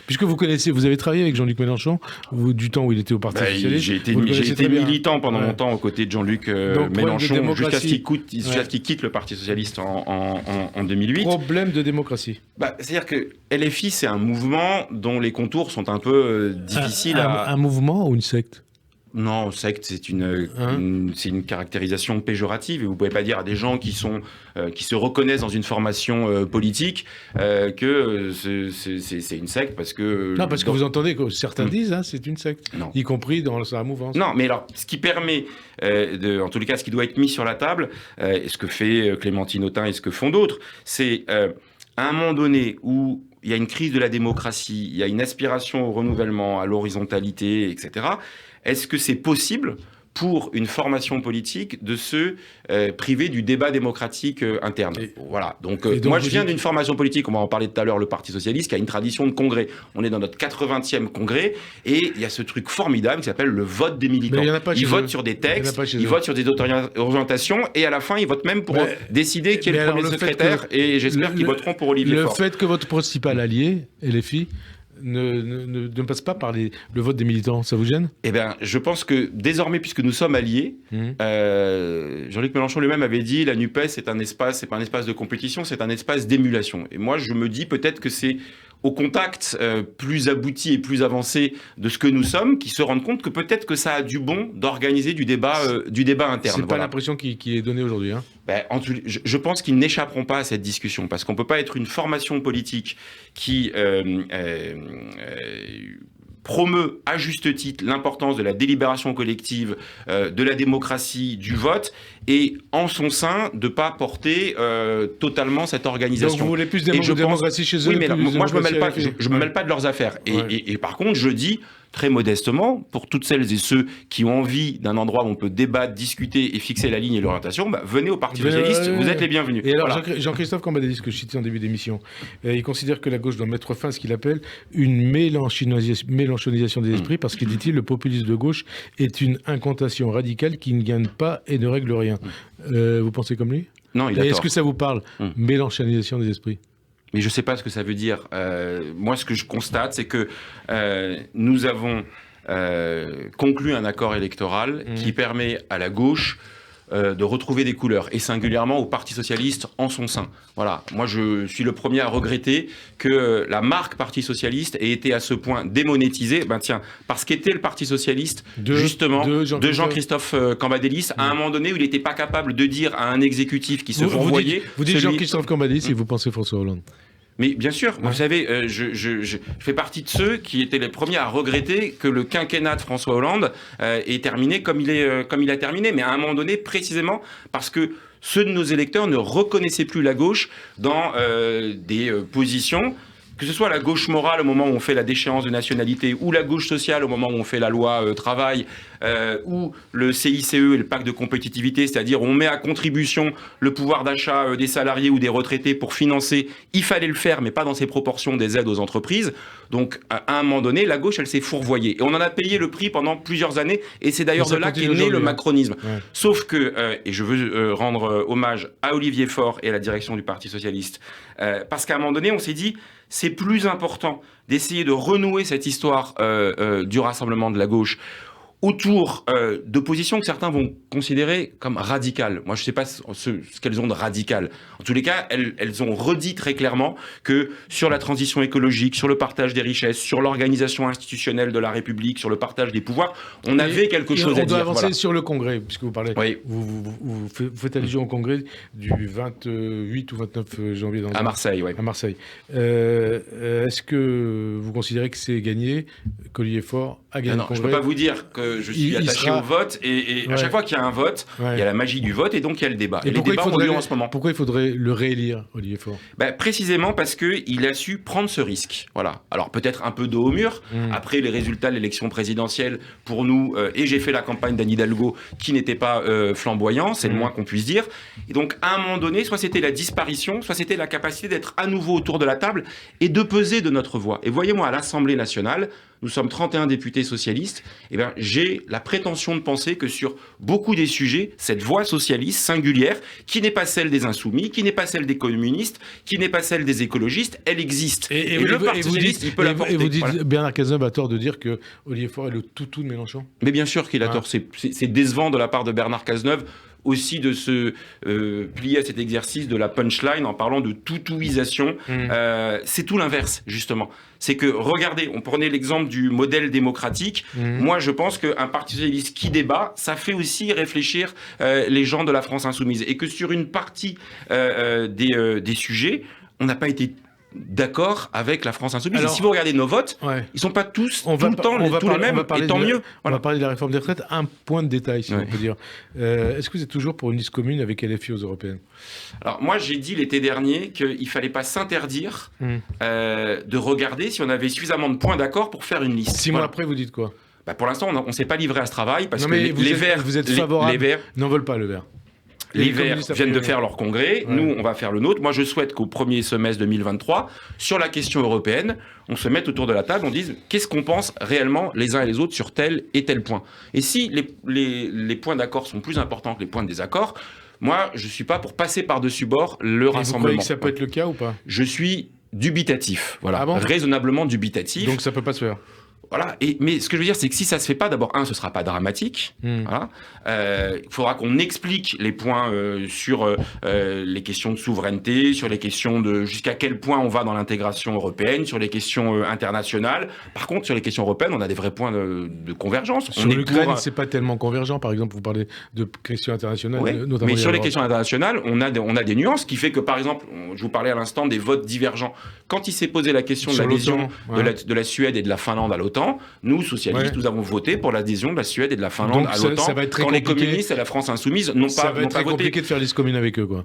Speaker 1: Puisque vous avez travaillé avec Jean-Luc Mélenchon du temps où il était au Parti Socialiste.
Speaker 2: J'ai été militant pendant longtemps aux côtés de Jean-Luc Mélenchon jusqu'à ce qu'il quitte le Parti Socialiste en 2008.
Speaker 1: Problème de démocratie.
Speaker 2: C'est-à-dire que LFI, c'est un mouvement dont les contours sont un peu difficiles
Speaker 1: Un mouvement ou une secte ?
Speaker 2: Non, secte, c'est une caractérisation péjorative. Et vous ne pouvez pas dire à des gens qui se reconnaissent dans une formation politique que c'est une secte parce que...
Speaker 1: Non, parce que vous entendez que certains disent c'est une secte,
Speaker 2: non.
Speaker 1: Y compris dans sa mouvance.
Speaker 2: Non, mais alors, ce qui permet, en tous les cas, ce qui doit être mis sur la table, et ce que fait Clémentine Autain et ce que font d'autres, c'est à un moment donné où il y a une crise de la démocratie, il y a une aspiration au renouvellement, à l'horizontalité, etc., est-ce que c'est possible pour une formation politique de se priver du débat démocratique interne? Voilà. Donc moi, je viens d'une formation politique, on va en parler tout à l'heure, le Parti Socialiste, qui a une tradition de congrès. On est dans notre 80e congrès, et il y a ce truc formidable qui s'appelle le vote des militants. Ils votent sur des textes, ils votent sur des orientations, et à la fin, ils votent même pour décider qui est le premier secrétaire, et j'espère qu'ils voteront pour Olivier Faure.
Speaker 1: Le fait que votre principal allié, LFI, ne passe pas par le vote des militants, ça vous gêne ?
Speaker 2: Eh bien, je pense que désormais, puisque nous sommes alliés, Jean-Luc Mélenchon lui-même avait dit la NUPES, c'est pas un espace de compétition, c'est un espace d'émulation. Et moi, je me dis peut-être que c'est au contact plus abouti et plus avancé de ce que nous sommes, qui se rendent compte que peut-être que ça a du bon d'organiser du débat interne.
Speaker 1: C'est pas l'impression qui est donnée aujourd'hui.
Speaker 2: Je pense qu'ils n'échapperont pas à cette discussion, parce qu'on peut pas être une formation politique qui promeut à juste titre l'importance de la délibération collective, de la démocratie, du vote, et en son sein de ne pas porter totalement cette organisation.
Speaker 1: Donc vous voulez plus de démocratie chez eux?
Speaker 2: Oui, mais moi je ne me mêle pas de leurs affaires. Et par contre, je dis très modestement, pour toutes celles et ceux qui ont envie d'un endroit où on peut débattre, discuter et fixer la ligne et l'orientation, venez au Parti Socialiste, vous êtes les bienvenus.
Speaker 1: Et alors, voilà. Jean-Christophe Cambadélis, que je citais en début d'émission, il considère que la gauche doit mettre fin à ce qu'il appelle une mélenchonisation des esprits, parce qu'il dit-il, le populisme de gauche est une incantation radicale qui ne gagne pas et ne règle rien. Vous pensez comme lui?
Speaker 2: Non, il a tort.
Speaker 1: Est-ce que ça vous parle, mélenchonisation des esprits?
Speaker 2: Mais je ne sais pas ce que ça veut dire. Moi, ce que je constate, c'est que nous avons conclu un accord électoral qui permet à la gauche de retrouver des couleurs, et singulièrement au Parti Socialiste en son sein. Voilà. Moi, je suis le premier à regretter que la marque Parti Socialiste ait été à ce point démonétisée. Parce qu'était le Parti Socialiste, justement, de Jean-Christophe Cambadélis, à un moment donné où il n'était pas capable de dire à un exécutif qui se renvoyait...
Speaker 1: Vous dites Jean-Christophe Cambadélis et vous pensez François Hollande.
Speaker 2: Mais bien sûr, vous savez, je fais partie de ceux qui étaient les premiers à regretter que le quinquennat de François Hollande ait terminé comme il a terminé. Mais à un moment donné, précisément, parce que ceux de nos électeurs ne reconnaissaient plus la gauche dans des positions, que ce soit la gauche morale au moment où on fait la déchéance de nationalité, ou la gauche sociale au moment où on fait la loi travail, ou le CICE et le pacte de compétitivité, c'est-à-dire on met à contribution le pouvoir d'achat des salariés ou des retraités pour financer, il fallait le faire, mais pas dans ces proportions, des aides aux entreprises. Donc à un moment donné, la gauche, elle s'est fourvoyée. Et on en a payé le prix pendant plusieurs années, et c'est d'ailleurs de là qu'est né le macronisme. Ouais. Sauf que, et je veux rendre hommage à Olivier Faure et à la direction du Parti Socialiste, parce qu'à un moment donné, on s'est dit, c'est plus important d'essayer de renouer cette histoire du rassemblement de la gauche autour de positions que certains vont considérer comme radicales. Moi, je ne sais pas ce qu'elles ont de radical. En tous les cas, elles ont redit très clairement que sur la transition écologique, sur le partage des richesses, sur l'organisation institutionnelle de la République, sur le partage des pouvoirs, on avait quelque chose à dire.
Speaker 1: On doit avancer sur le Congrès, puisque vous parlez.
Speaker 2: Oui.
Speaker 1: Vous faites allusion au Congrès du 28 ou 29 janvier.
Speaker 2: À Marseille, oui.
Speaker 1: À Marseille. Est-ce que vous considérez que c'est gagné, qu'Olivier Faure à gagner le Congrès.
Speaker 2: Je ne peux pas vous dire que je suis attaché au vote. Et à chaque fois qu'il y a un vote, il y a la magie du vote et donc il y a le débat. Et les débats ont lieu en ce moment.
Speaker 1: Pourquoi il faudrait le réélire, Olivier Faure ?
Speaker 2: Précisément parce qu'il a su prendre ce risque. Voilà. Alors peut-être un peu dos au mur. Après les résultats de l'élection présidentielle, pour nous, et j'ai fait la campagne d'Anne Hidalgo qui n'était pas flamboyant, c'est le moins qu'on puisse dire. Et donc à un moment donné, soit c'était la disparition, soit c'était la capacité d'être à nouveau autour de la table et de peser de notre voix. Et voyez-moi, à l'Assemblée nationale, nous sommes 31 députés socialistes, j'ai la prétention de penser que sur beaucoup des sujets, cette voix socialiste singulière, qui n'est pas celle des insoumis, qui n'est pas celle des communistes, qui n'est pas celle des écologistes, elle existe. Et le Parti socialiste, il peut la porter.
Speaker 1: Et vous dites, Bernard Cazeneuve a tort de dire que Olivier Faure est le toutou de Mélenchon ?
Speaker 2: Mais bien sûr qu'il a tort. C'est décevant de la part de Bernard Cazeneuve aussi de se plier à cet exercice de la punchline en parlant de toutouisation. C'est tout l'inverse, justement. C'est que, regardez, on prenait l'exemple du modèle démocratique. Moi, je pense qu'un parti socialiste qui débat, ça fait aussi réfléchir les gens de la France insoumise. Et que sur une partie des sujets, on n'a pas été d'accord avec la France insoumise. Alors, et si vous regardez nos votes, ils ne sont pas tous tout le temps tous les mêmes, et tant mieux.
Speaker 1: On va parler de la réforme des retraites. Un point de détail, si on peut dire. Est-ce que vous êtes toujours pour une liste commune avec LFI aux européennes ?
Speaker 2: Alors moi, j'ai dit l'été dernier qu'il ne fallait pas s'interdire de regarder si on avait suffisamment de points d'accord pour faire une liste.
Speaker 1: 6 mois après, vous dites quoi ?
Speaker 2: Pour l'instant, on ne s'est pas livré à ce travail parce que les Verts...
Speaker 1: Vous êtes favorables, les Verts n'en veulent pas, le Vert.
Speaker 2: Les Verts viennent de faire leur congrès, nous on va faire le nôtre. Moi je souhaite qu'au premier semestre 2023, sur la question européenne, on se mette autour de la table, on dise qu'est-ce qu'on pense réellement les uns et les autres sur tel et tel point. Et si les points d'accord sont plus importants que les points de désaccord, moi je ne suis pas pour passer par-dessus bord le rassemblement. Vous croyez
Speaker 1: que ça peut être le cas ou pas ?
Speaker 2: Je suis dubitatif, voilà, raisonnablement dubitatif.
Speaker 1: Donc ça ne peut pas se faire ?
Speaker 2: Voilà. Mais ce que je veux dire, c'est que si ça se fait pas, d'abord, ce sera pas dramatique. Voilà. Il faudra qu'on explique les points sur les questions de souveraineté, sur les questions de jusqu'à quel point on va dans l'intégration européenne, sur les questions internationales. Par contre, sur les questions européennes, on a des vrais points de convergence.
Speaker 1: Sur l'Ukraine, c'est pas tellement convergent. Par exemple, vous parlez de questions internationales, notamment.
Speaker 2: Mais sur les questions internationales, on a des nuances qui fait que, par exemple, je vous parlais à l'instant des votes divergents. Quand il s'est posé la question de l'adhésion de la Suède et de la Finlande à l'OTAN, nous, socialistes, nous avons voté pour l'adhésion de la Suède et de la Finlande à l'OTAN, quand les communistes et la France insoumise n'ont pas voté.
Speaker 1: Ça va être très compliqué de faire liste commune avec eux, quoi.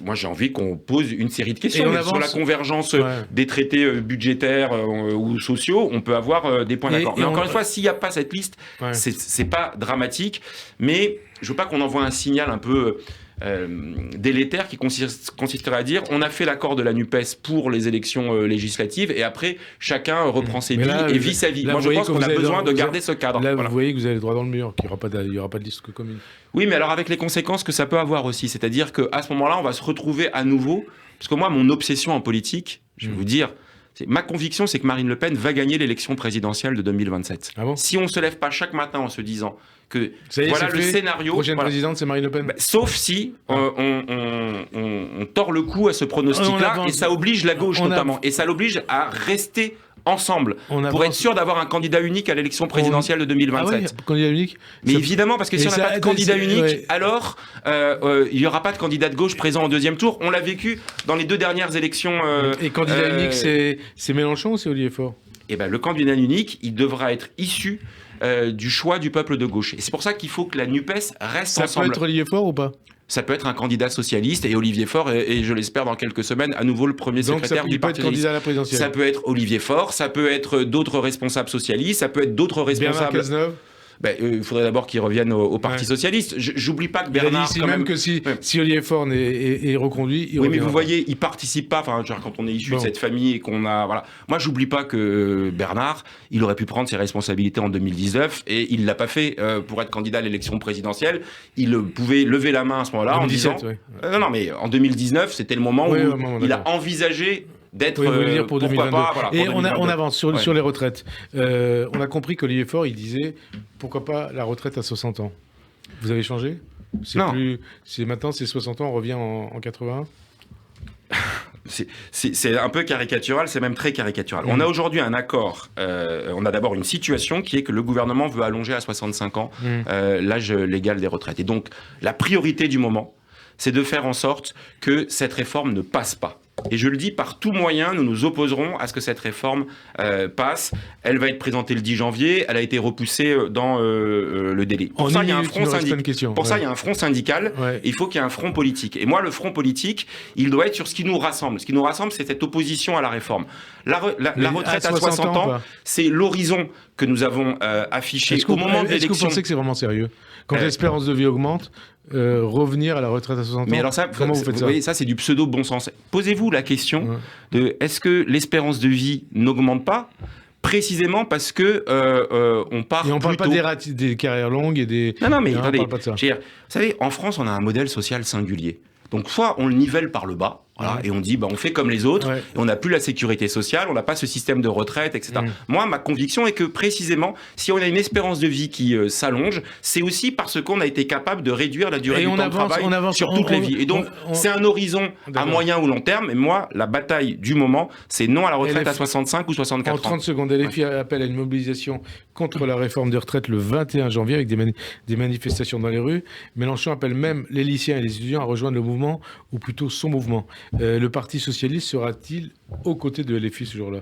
Speaker 2: Moi, j'ai envie qu'on pose une série de questions. Sur la convergence des traités budgétaires ou sociaux, on peut avoir des points d'accord. Mais encore une fois, s'il n'y a pas cette liste, c'est pas dramatique. Mais je veux pas qu'on envoie un signal un peu... délétère qui consisterait à dire on a fait l'accord de la NUPES pour les élections législatives et après chacun reprend ses billes et vit sa vie. Moi je pense qu'on a besoin de garder ce cadre.
Speaker 1: Là vous voyez que vous avez le droit dans le mur, qu'il n'y aura pas de liste commune.
Speaker 2: Oui, mais alors avec les conséquences que ça peut avoir aussi, c'est-à-dire qu'à ce moment-là on va se retrouver à nouveau, parce que moi mon obsession en politique, je vais vous dire, ma conviction, c'est que Marine Le Pen va gagner l'élection présidentielle de 2027.
Speaker 1: Ah bon ?
Speaker 2: Si on ne se lève pas chaque matin en se disant que voilà le scénario...
Speaker 1: Prochaine présidente, c'est Marine Le Pen.
Speaker 2: Sauf si on tord le cou à ce pronostic-là, et ça oblige la gauche notamment. Et ça l'oblige à rester ensemble pour être sûr d'avoir un candidat unique à l'élection présidentielle de 2027. Ah oui,
Speaker 1: candidat unique.
Speaker 2: Mais évidemment, parce que si on n'a pas de candidat unique, alors il n'y aura pas de candidat de gauche présent au deuxième tour. On l'a vécu dans les 2 dernières élections.
Speaker 1: Et candidat unique, c'est Mélenchon ou c'est Olivier Faure ?
Speaker 2: Le candidat unique, il devra être issu du choix du peuple de gauche. Et c'est pour ça qu'il faut que la NUPES reste ensemble.
Speaker 1: Ça peut être Olivier Faure ou pas ?
Speaker 2: Ça peut être un candidat socialiste et Olivier Faure, et je l'espère dans quelques semaines, à nouveau le premier secrétaire du Parti socialiste.
Speaker 1: Candidat à la présidentielle.
Speaker 2: Ça peut être Olivier Faure, ça peut être d'autres responsables socialistes, ça peut être d'autres responsables...
Speaker 1: Bernard Cazeneuve.
Speaker 2: Il faudrait d'abord qu'il revienne au Parti socialiste. J'oublie pas que Bernard...
Speaker 1: Il a dit ici même que si Olivier Faure est reconduit, il
Speaker 2: mais vous voyez, il participe pas. Enfin, quand on est issu de cette famille et qu'on a... Voilà. Moi, j'oublie pas que Bernard, il aurait pu prendre ses responsabilités en 2019 et il l'a pas fait pour être candidat à l'élection présidentielle. Il pouvait lever la main à ce moment-là en disant... Non, mais en 2019, c'était le moment où il a envisagé... d'être
Speaker 1: pour 2022. Et on avance sur les retraites. On a compris qu'Olivier Faure, il disait pourquoi pas la retraite à 60 ans. Vous avez changé ? Maintenant, c'est 60 ans, on revient en 81 ?
Speaker 2: C'est un peu caricatural, c'est même très caricatural. On a aujourd'hui un accord, on a d'abord une situation qui est que le gouvernement veut allonger à 65 ans l'âge légal des retraites. Et donc, la priorité du moment, c'est de faire en sorte que cette réforme ne passe pas. Et je le dis, par tout moyen, nous nous opposerons à ce que cette réforme passe. Elle va être présentée le 10 janvier. Elle a été repoussée dans le délai. Pour ça, il y a un front syndical. Pour ça, il y a un front syndical. Il faut qu'il y ait un front politique. Et moi, le front politique, il doit être sur ce qui nous rassemble. Ce qui nous rassemble, c'est cette opposition à la réforme. La retraite à 60 ans, c'est l'horizon que nous avons affiché au moment de l'élection.
Speaker 1: Est-ce que vous pensez que c'est vraiment sérieux ? Quand l'espérance de vie augmente, revenir à la retraite à 60 ans.
Speaker 2: Mais alors ça,
Speaker 1: comment vous faites ça ?
Speaker 2: Vous voyez, ça c'est du pseudo bon sens. Posez-vous la question de est-ce que l'espérance de vie n'augmente pas précisément parce que on part.
Speaker 1: Et on parle pas des carrières longues et des.
Speaker 2: Non, mais attendez. Vous savez, en France, on a un modèle social singulier. Donc soit on le nivelle par le bas. Voilà, et on dit, on fait comme les autres, et on n'a plus la sécurité sociale, on n'a pas ce système de retraite, etc. Moi, ma conviction est que précisément, si on a une espérance de vie qui s'allonge, c'est aussi parce qu'on a été capable de réduire la durée du temps de travail sur toutes les vies. Et donc, c'est un horizon à moyen ou long terme. Et moi, la bataille du moment, c'est non à la retraite à 65 ou 64 ans.
Speaker 1: En 30 secondes, LFI appelle à une mobilisation contre la réforme des retraites le 21 janvier avec des manifestations dans les rues. Mélenchon appelle même les lycéens et les étudiants à rejoindre le mouvement, ou plutôt son mouvement. Le Parti socialiste sera-t-il aux côtés de LFI ce jour-là ?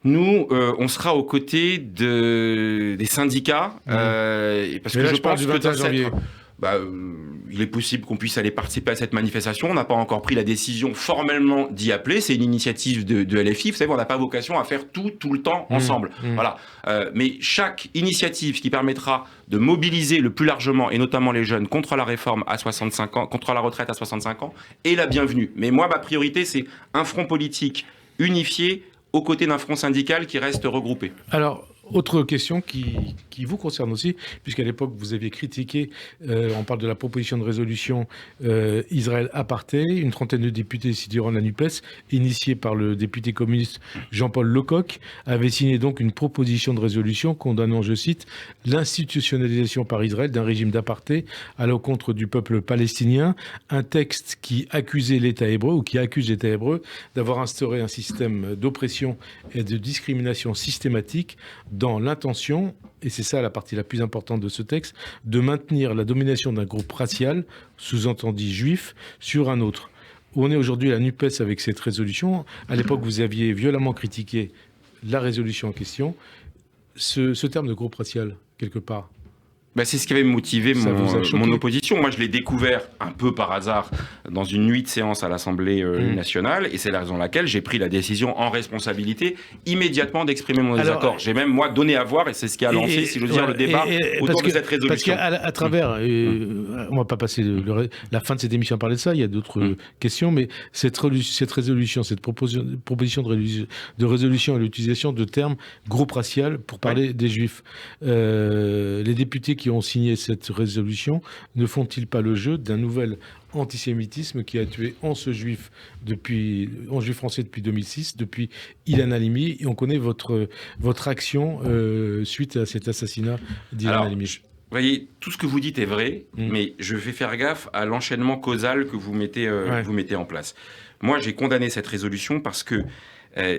Speaker 2: Nous, on sera aux côtés des syndicats, parce que je pense que
Speaker 1: 21 janvier.
Speaker 2: Il est possible qu'on puisse aller participer à cette manifestation. On n'a pas encore pris la décision formellement d'y appeler. C'est une initiative de LFI. Vous savez, on n'a pas vocation à faire tout le temps ensemble. Voilà. Mais chaque initiative qui permettra de mobiliser le plus largement, et notamment les jeunes, contre la réforme à 65 ans, contre la retraite à 65 ans, est la bienvenue. Mais moi, ma priorité, c'est un front politique unifié aux côtés d'un front syndical qui reste regroupé.
Speaker 1: Alors, autre question qui vous concerne aussi, puisqu'à l'époque, vous aviez critiqué, on parle de la proposition de résolution Israël apartheid, une trentaine de députés situant la NUPES, initiée par le député communiste Jean-Paul Lecoq, avait signé donc une proposition de résolution condamnant, je cite, l'institutionnalisation par Israël d'un régime d'apartheid à l'encontre du peuple palestinien, un texte qui accusait l'État hébreu, ou qui accuse l'État hébreu, d'avoir instauré un système d'oppression et de discrimination systématique dans l'intention, et c'est ça la partie la plus importante de ce texte, de maintenir la domination d'un groupe racial, sous-entendu juif, sur un autre. Où on est aujourd'hui à la NUPES avec cette résolution. À l'époque, vous aviez violemment critiqué la résolution en question. Ce terme de groupe racial, quelque part,
Speaker 2: c'est ce qui avait motivé mon opposition. Moi, je l'ai découvert un peu par hasard dans une nuit de séance à l'Assemblée nationale, et c'est la raison pour laquelle j'ai pris la décision en responsabilité immédiatement d'exprimer mon désaccord. J'ai même, moi, donné à voir, et c'est ce qui a lancé, si je veux dire, le débat autour de cette résolution.
Speaker 1: Parce qu'à travers, on ne va pas passer la fin de cette émission à parler de ça, il y a d'autres questions, mais cette résolution, cette proposition de résolution et l'utilisation de termes groupe racial pour parler des Juifs. Les députés qui ont signé cette résolution ne font-ils pas le jeu d'un nouvel antisémitisme qui a tué 11 juifs français depuis 2006, depuis Ilan Halimi, et on connaît votre action suite à cet assassinat d'Ilan Halimi.
Speaker 2: Vous voyez, tout ce que vous dites est vrai, mais je vais faire gaffe à l'enchaînement causal que vous mettez en place. Moi, j'ai condamné cette résolution parce que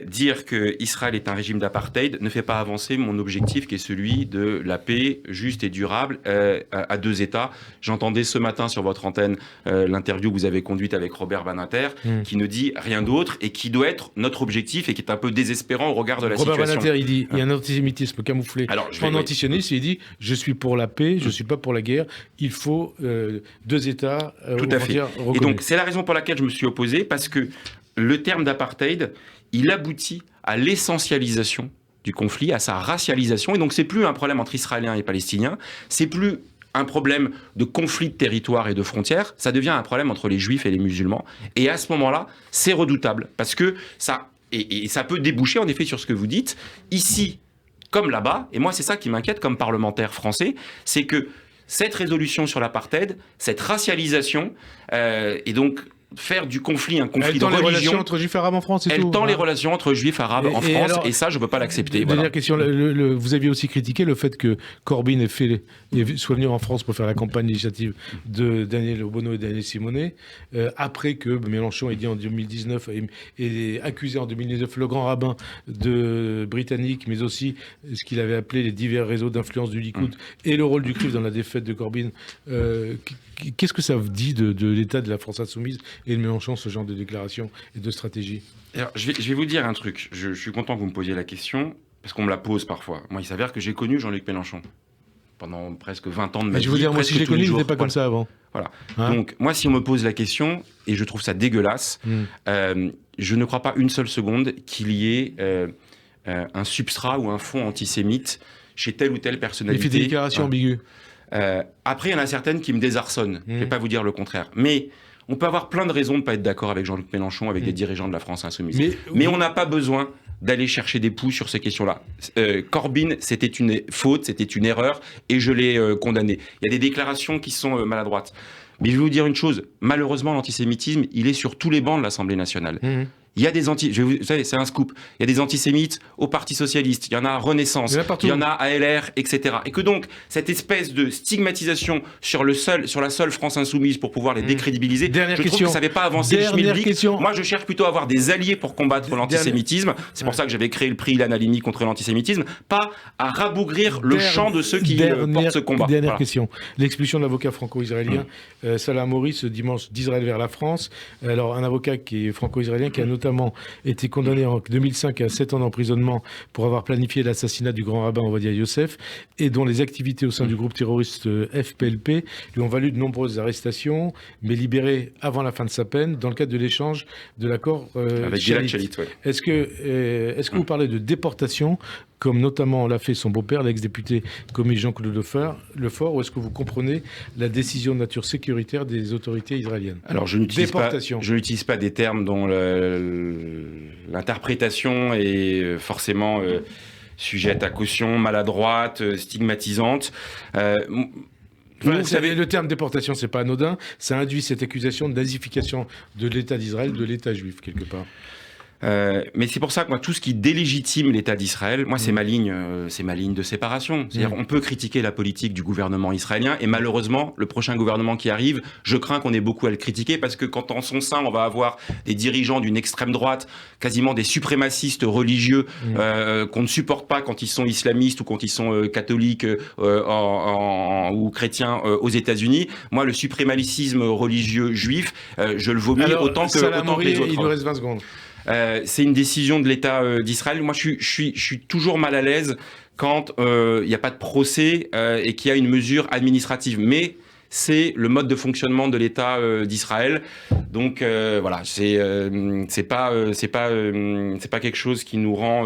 Speaker 2: dire qu'Israël est un régime d'apartheid ne fait pas avancer mon objectif qui est celui de la paix juste et durable à deux États. J'entendais ce matin sur votre antenne l'interview que vous avez conduite avec Robert Badinter qui ne dit rien d'autre et qui doit être notre objectif et qui est un peu désespérant au regard de la situation.
Speaker 1: Robert Badinter, il dit il y a un antisémitisme camouflé en antisionisme, il dit je suis pour la paix, je ne suis pas pour la guerre, il faut deux États
Speaker 2: tout à fait. Et donc c'est la raison pour laquelle je me suis opposé, parce que le terme d'apartheid, il aboutit à l'essentialisation du conflit, à sa racialisation. Et donc, c'est plus un problème entre Israéliens et Palestiniens, c'est plus un problème de conflit de territoire et de frontières, ça devient un problème entre les Juifs et les musulmans. Et à ce moment-là, c'est redoutable, parce que ça peut déboucher, en effet, sur ce que vous dites, ici comme là-bas. Et moi, c'est ça qui m'inquiète comme parlementaire français, c'est que cette résolution sur l'apartheid, cette racialisation, et donc faire du conflit un conflit de religion. Elle tend les relations
Speaker 1: entre juifs arabes en France,
Speaker 2: Elle tend les relations entre juifs arabes en France, et ça, je ne peux pas l'accepter.
Speaker 1: Dernière question, vous aviez aussi critiqué le fait que Corbyn soit venu en France pour faire la campagne législative de Daniel Obono et Daniel Simonet, après que Mélenchon ait dit en 2019, et accusé en 2019 le grand rabbin britannique, mais aussi ce qu'il avait appelé les divers réseaux d'influence du Likoud, et le rôle du CRIF dans la défaite de Corbyn. Qu'est-ce que ça dit de l'état de la France insoumise et de Mélenchon, ce genre de déclaration et de stratégie?
Speaker 2: Alors, je vais vous dire un truc. Je suis content que vous me posiez la question, parce qu'on me la pose parfois. Moi, il s'avère que j'ai connu Jean-Luc Mélenchon pendant presque 20 ans de ma vie.
Speaker 1: Je veux dire, moi, si j'ai connu, il n'était pas comme ça avant.
Speaker 2: Voilà. Donc, moi, si on me pose la question, et je trouve ça dégueulasse, je ne crois pas une seule seconde qu'il y ait un substrat ou un fond antisémite chez telle ou telle personnalité.
Speaker 1: Il fait des déclarations ambiguës.
Speaker 2: Après, il y en a certaines qui me désarçonnent. Je ne vais pas vous dire le contraire. Mais on peut avoir plein de raisons de ne pas être d'accord avec Jean-Luc Mélenchon, avec des dirigeants de la France insoumise. Mais on n'a pas besoin d'aller chercher des poux sur ces questions-là. Corbyn, c'était une faute, c'était une erreur, et je l'ai condamné. Il y a des déclarations qui sont maladroites. Mais je vais vous dire une chose, malheureusement, l'antisémitisme, il est sur tous les bancs de l'Assemblée nationale. Il y a des vous savez, c'est un scoop. Il y a des antisémites au Parti Socialiste, il y en a à Renaissance, il y en a à LR, etc. Et que donc, cette espèce de stigmatisation sur la seule France insoumise pour pouvoir les décrédibiliser, trouve que ça n'avait pas avancé le schmilblick. Moi, je cherche plutôt à avoir des alliés pour combattre l'antisémitisme. C'est pour ça que j'avais créé le prix Ilan Halimi contre l'antisémitisme, pas à rabougrir le champ de ceux qui portent ce combat.
Speaker 1: Dernière question. L'expulsion de l'avocat franco-israélien Salah Hamouri ce dimanche d'Israël vers la France. Alors, un avocat qui est franco-israélien qui a notamment été condamné en 2005 à 7 ans d'emprisonnement pour avoir planifié l'assassinat du grand rabbin Ovadia Yosef et dont les activités au sein du groupe terroriste FPLP lui ont valu de nombreuses arrestations, mais libéré avant la fin de sa peine dans le cadre de l'échange de l'accord
Speaker 2: avec Gilad Shalit.
Speaker 1: Est-ce que vous parlez de déportation comme notamment l'a fait son beau-père, l'ex-député communiste Jean-Claude Lefort, ou est-ce que vous comprenez la décision de nature sécuritaire des autorités israéliennes?
Speaker 2: Alors, je n'utilise pas des termes dont l'interprétation est forcément sujette à caution, maladroite, stigmatisante.
Speaker 1: Vous savez, le terme déportation, c'est pas anodin. Ça induit cette accusation de nazification de l'État d'Israël, de l'État juif, quelque part.
Speaker 2: Mais c'est pour ça que moi, tout ce qui délégitime l'État d'Israël, moi, c'est ma ligne de séparation. C'est-à-dire, on peut critiquer la politique du gouvernement israélien, et malheureusement, le prochain gouvernement qui arrive, je crains qu'on ait beaucoup à le critiquer, parce que quand en son sein, on va avoir des dirigeants d'une extrême droite, quasiment des suprémacistes religieux, qu'on ne supporte pas quand ils sont islamistes ou quand ils sont catholiques ou chrétiens aux États-Unis. Moi, le suprémacisme religieux juif, je le vomis autant que les autres.
Speaker 1: Il nous reste 20 secondes.
Speaker 2: C'est une décision de l'État d'Israël. Moi, je suis toujours mal à l'aise quand il n'y a pas de procès et qu'il y a une mesure administrative. Mais c'est le mode de fonctionnement de l'État d'Israël. Donc voilà, c'est pas quelque chose qui nous rend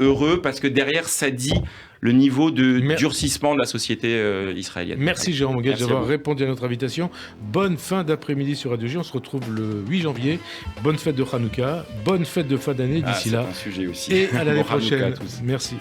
Speaker 2: heureux, parce que derrière, ça dit le niveau de durcissement de la société israélienne.
Speaker 1: Merci Jérôme Gage d'avoir répondu à notre invitation. Bonne fin d'après-midi sur Radio J. On se retrouve le 8 janvier. Bonne fête de Hanouka, bonne fête de fin d'année d'ici là.
Speaker 2: C'est un sujet aussi.
Speaker 1: Et à l'année prochaine. Merci.